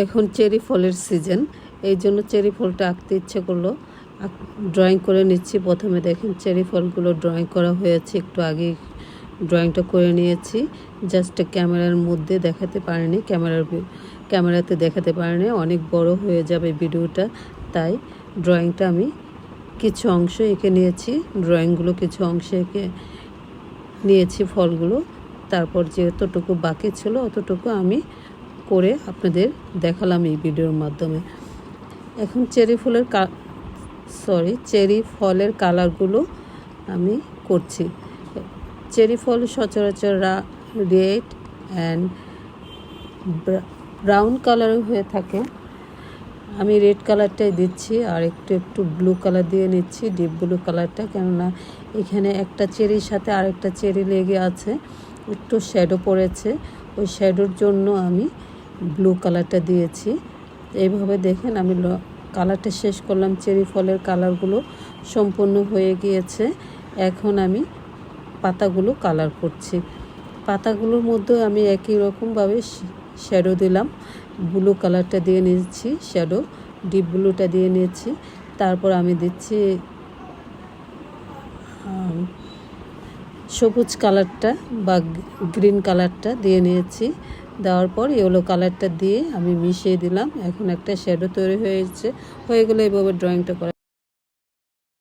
এখন চেরি ফলের সিজন, এই জন্য চেরি ফলটা আঁকতে ইচ্ছে করলো, ড্রয়িং করে নিচ্ছি। প্রথমে দেখেন চেরি ফলগুলো ড্রয়িং করা হয়েছে, একটু আগে ড্রয়িংটা করে নিয়েছি। জাস্ট ক্যামেরার মধ্যে দেখাতে পারিনি, ক্যামেরাতে দেখাতে পারিনি, অনেক বড় হয়ে যাবে ভিডিওটা, তাই ড্রয়িংটা আমি কিছু অংশ এঁকে নিয়েছি, ড্রয়িংগুলো কিছু অংশে এঁকে নিয়েছি ফলগুলো। তারপর যতটুকু বাকি ছিল অতটুকু আমি করে আপনাদের দেখালাম এই ভিডিওর মাধ্যমে। এখন চেরি ফলের কালারগুলো আমি করছি। চেরি ফল সচরাচর রেড অ্যান্ড ব্রাউন কালার হয়ে থাকে। আমি রেড কালারটাই দিচ্ছি, আর একটু ব্লু কালার দিয়ে নিচ্ছি, ডিপ ব্লু কালারটা, কেননা এখানে একটা চেরির সাথে আরেকটা চেরি লেগে আছে, একটু শ্যাডো পড়েছে, ওই শ্যাডোর জন্য আমি ব্লু কালারটা দিয়েছি। এইভাবে দেখেন আমি কালারটা শেষ করলাম। চেরি ফলের কালারগুলো সম্পূর্ণ হয়ে গিয়েছে। এখন আমি পাতাগুলো কালার করছি। পাতাগুলোর মধ্যে আমি একই রকমভাবে শ্যাডো দিলাম, ব্লু কালারটা দিয়ে নিয়েছি, শ্যাডো ডিপ ব্লুটা দিয়ে নিয়েছি। তারপর আমি দিচ্ছি সবুজ কালারটা বা গ্রিন কালারটা দিয়ে নিয়েছি। দেওয়ার পর ইয়েলো কালারটা দিয়ে আমি মিশিয়ে দিলাম। এখন একটা শ্যাডো তৈরি হয়ে গেলে এভাবে ড্রয়িংটা করা।